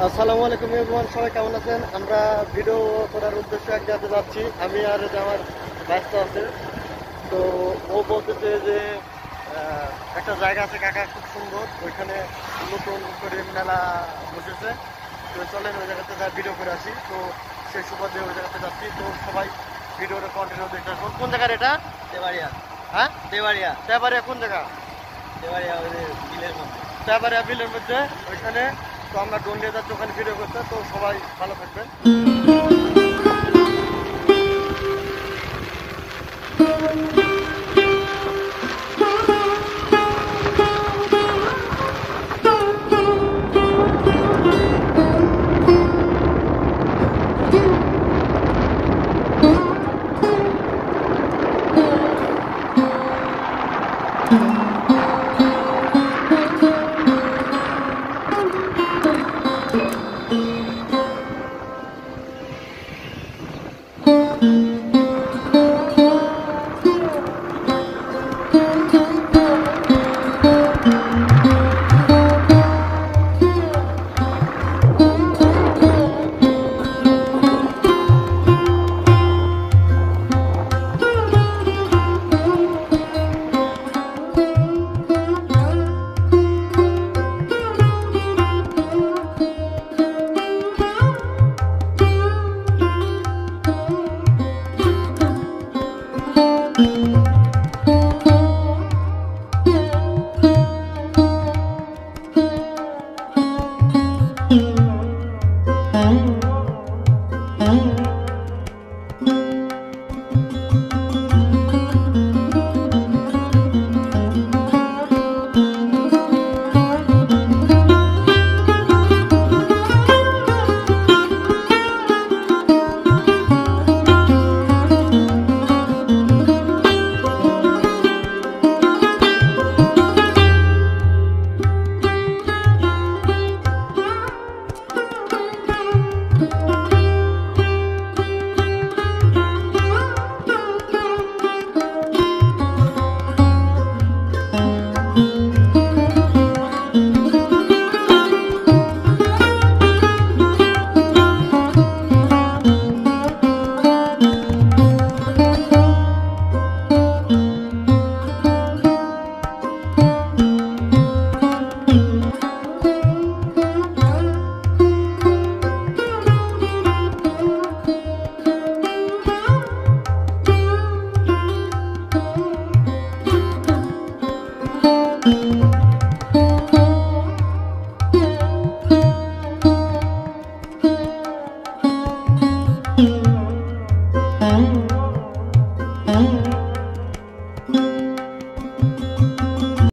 আসসালামু আলাইকুম এভরিওয়ান, সবাই কেমন আছেন? আমরা ভিডিও করার উদ্দেশ্যে এক জায়গাতে যাচ্ছি। আমি আর যে আমার ব্যস্ত আছে, তো ও বলতেছে যে একটা জায়গা আছে কাকা, খুব সুন্দর, ওইখানে নতুন করে মেলা বসেছে, তো চলেন ওই জায়গাতে যা ভিডিও করে আসি। তো সেই সুবাদে ওই জায়গাতে যাচ্ছি। তো সবাই ভিডিওটা কন্টিনিউ দেখতে থাকুন। কোন জায়গার এটা? দেবাড়িয়া। হ্যাঁ, দেবাড়িয়া। তেবাড়িয়া। কোন জায়গা? দেবাড়িয়া ওই যে বিলের মধ্যে। তেবাড়িয়া বিলের মধ্যে, ওইখানে। তো আমরা ড্রোন নিয়ে যাচ্ছি ওখানে ভিডিও করতে। তো সবাই ভালো থাকবেন।